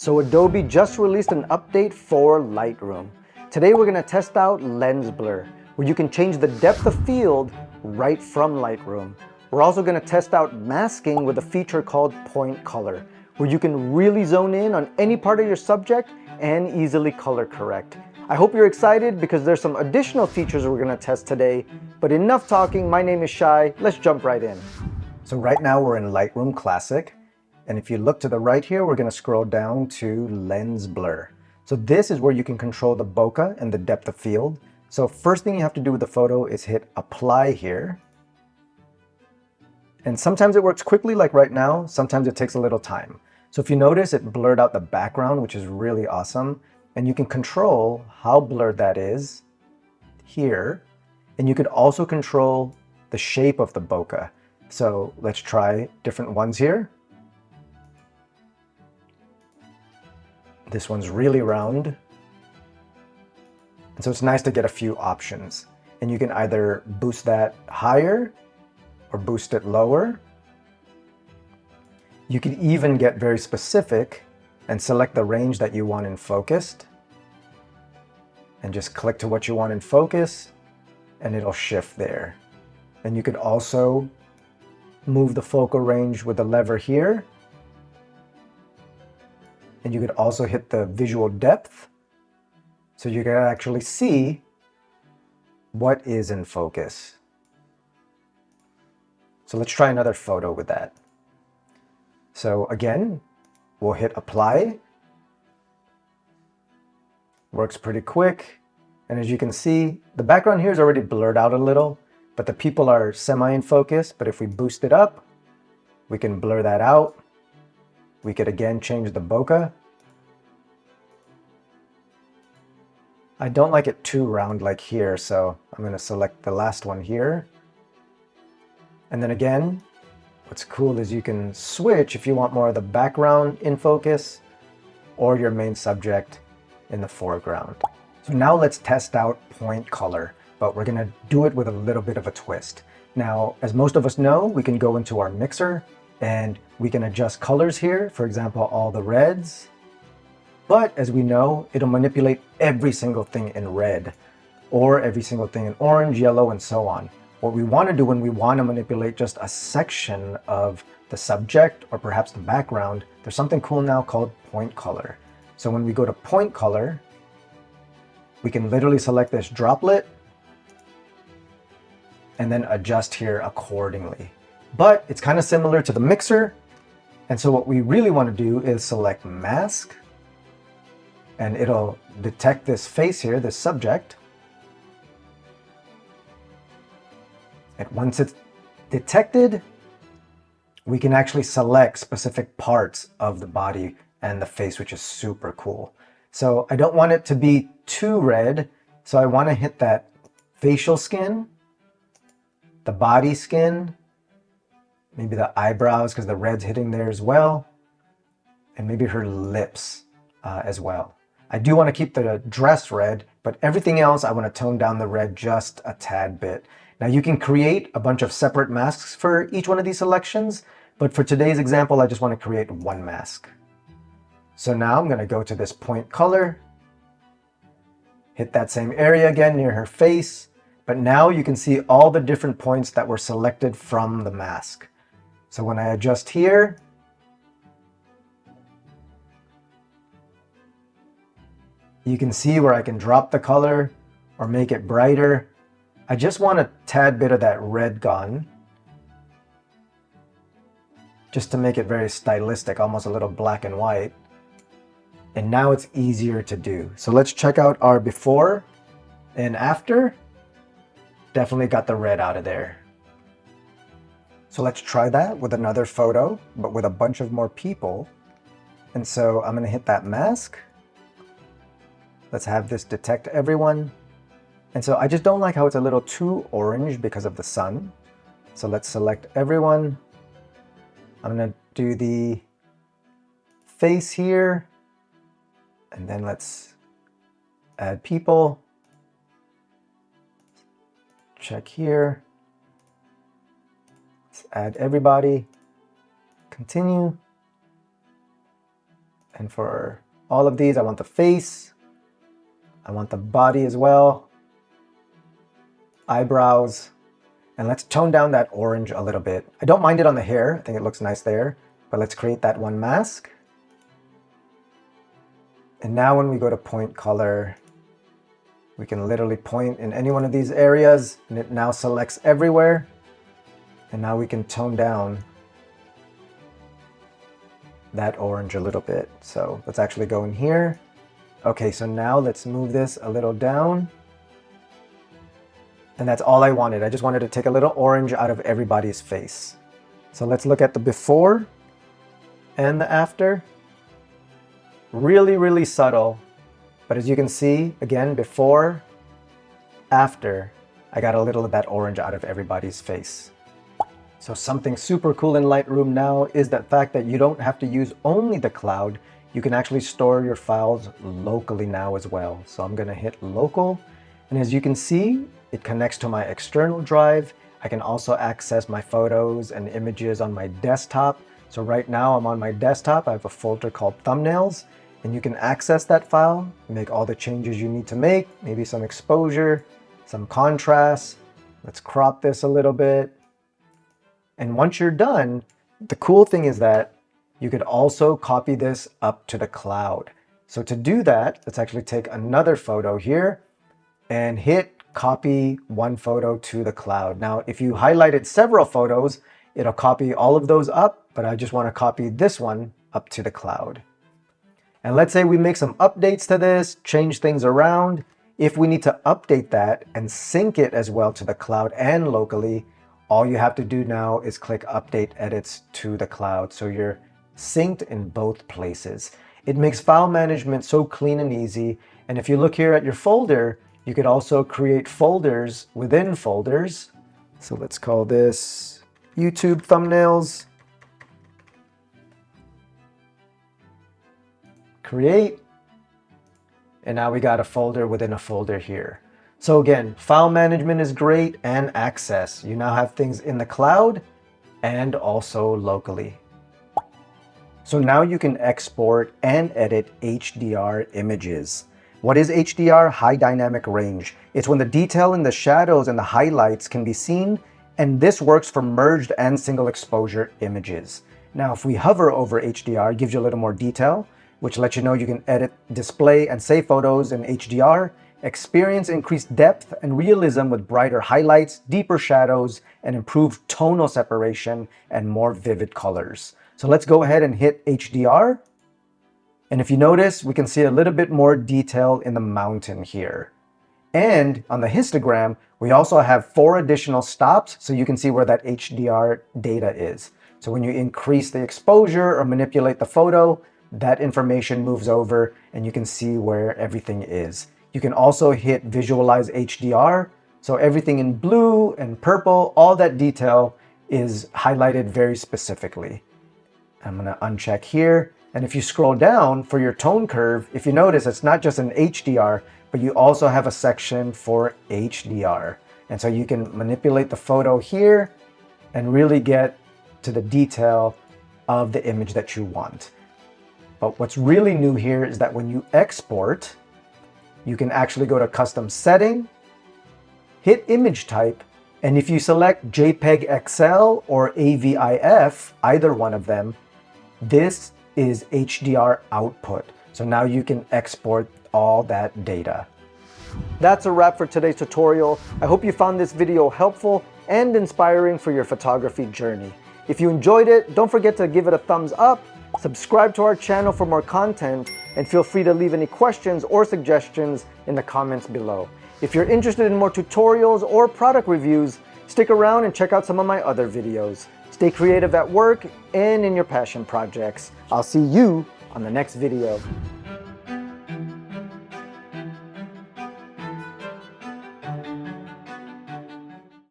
So Adobe just released an update for Lightroom. Today we're going to test out lens blur, where you can change the depth of field right from Lightroom. We're also going to test out masking with a feature called point color, where you can really zone in on any part of your subject and easily color correct. I hope you're excited because there's some additional features we're going to test today, but enough talking. My name is Shai. Let's jump right in. So right now we're in Lightroom Classic. And if you look to the right here, we're going to scroll down to lens blur. So this is where you can control the bokeh and the depth of field. So first thing you have to do with the photo is hit apply here. And sometimes it works quickly like right now, sometimes it takes a little time. So if you notice, it blurred out the background, which is really awesome. And you can control how blurred that is here. And you could also control the shape of the bokeh. So let's try different ones here. This one's really round. And so it's nice to get a few options. And you can either boost that higher or boost it lower. You can even get very specific and select the range that you want in focused. And just click to what you want in focus and it'll shift there. And you could also move the focal range with the lever here. And you could also hit the visual depth, so you can actually see what is in focus. So let's try another photo with that. So again, we'll hit apply. Works pretty quick. And as you can see, the background here is already blurred out a little, but the people are semi in focus. But if we boost it up, we can blur that out. We could again change the bokeh. I don't like it too round like here, so I'm going to select the last one here. And then again, what's cool is you can switch if you want more of the background in focus or your main subject in the foreground. So now let's test out point color, but we're going to do it with a little bit of a twist. Now, as most of us know, we can go into our mixer and we can adjust colors here, for example, all the reds. But as we know, it'll manipulate every single thing in red or every single thing in orange, yellow, and so on. What we want to do when we want to manipulate just a section of the subject or perhaps the background, there's something cool now called point color. So when we go to point color, we can literally select this droplet and then adjust here accordingly. But it's kind of similar to the mixer. And so what we really want to do is select mask, and it'll detect this face here, this subject. And once it's detected, we can actually select specific parts of the body and the face, which is super cool. So I don't want it to be too red. So I want to hit that facial skin, the body skin, maybe the eyebrows because the red's hitting there as well, and maybe her lips as well. I do want to keep the dress red, but everything else I want to tone down the red just a tad bit. Now you can create a bunch of separate masks for each one of these selections, but for today's example, I just want to create one mask. So now I'm going to go to this point color, hit that same area again near her face, but now you can see all the different points that were selected from the mask. So when I adjust here, you can see where I can drop the color or make it brighter. I just want a tad bit of that red gone, just to make it very stylistic, almost a little black and white. And now it's easier to do. So let's check out our before and after. Definitely got the red out of there. So let's try that with another photo, but with a bunch of more people. And so I'm going to hit that mask. Let's have this detect everyone. And so I just don't like how it's a little too orange because of the sun. So let's select everyone. I'm going to do the face here. And then let's add people. Check here. Let's add everybody. Continue. And for all of these, I want the face. I want the body as well. Eyebrows. And let's tone down that orange a little bit. I don't mind it on the hair. I think it looks nice there. But let's create that one mask. And now when we go to point color, we can literally point in any one of these areas and it now selects everywhere. And now we can tone down that orange a little bit. So let's actually go in here. Okay, so now let's move this a little down. And that's all I wanted. I just wanted to take a little orange out of everybody's face. So let's look at the before and the after. Really, really subtle. But as you can see, again, before, after, I got a little of that orange out of everybody's face. So something super cool in Lightroom now is the fact that you don't have to use only the cloud. You can actually store your files locally now as well. So I'm gonna hit local. And as you can see, it connects to my external drive. I can also access my photos and images on my desktop. So right now I'm on my desktop. I have a folder called thumbnails, and you can access that file, make all the changes you need to make, maybe some exposure, some contrast. Let's crop this a little bit. And once you're done, the cool thing is that you could also copy this up to the cloud. So to do that, let's actually take another photo here and hit copy one photo to the cloud. Now, if you highlighted several photos, it'll copy all of those up, but I just want to copy this one up to the cloud. And let's say we make some updates to this, change things around. If we need to update that and sync it as well to the cloud and locally, all you have to do now is click Update Edits to the cloud. So you're synced in both places. It makes file management so clean and easy. And if you look here at your folder, you could also create folders within folders. So let's call this YouTube thumbnails. Create. And now we got a folder within a folder here. So again, file management is great and access. You now have things in the cloud and also locally. So now you can export and edit HDR images. What is HDR? High dynamic range. It's when the detail in the shadows and the highlights can be seen, and this works for merged and single exposure images. Now, if we hover over HDR, it gives you a little more detail, which lets you know you can edit, display, and save photos in HDR, experience increased depth and realism with brighter highlights, deeper shadows, and improved tonal separation and more vivid colors. So let's go ahead and hit HDR. And if you notice, we can see a little bit more detail in the mountain here. And on the histogram, we also have 4 additional stops so you can see where that HDR data is. So when you increase the exposure or manipulate the photo, that information moves over and you can see where everything is. You can also hit Visualize HDR. So everything in blue and purple, all that detail is highlighted very specifically. I'm gonna uncheck here. And if you scroll down for your tone curve, if you notice, it's not just an HDR, but you also have a section for HDR. And so you can manipulate the photo here and really get to the detail of the image that you want. But what's really new here is that when you export, you can actually go to Custom Setting, hit Image Type, and if you select JPEG XL or AVIF, either one of them, this is HDR output. So now you can export all that data. That's a wrap for today's tutorial. I hope you found this video helpful and inspiring for your photography journey. If you enjoyed it, don't forget to give it a thumbs up, subscribe to our channel for more content, and feel free to leave any questions or suggestions in the comments below. If you're interested in more tutorials or product reviews, stick around and check out some of my other videos. Stay creative at work and in your passion projects. I'll see you on the next video.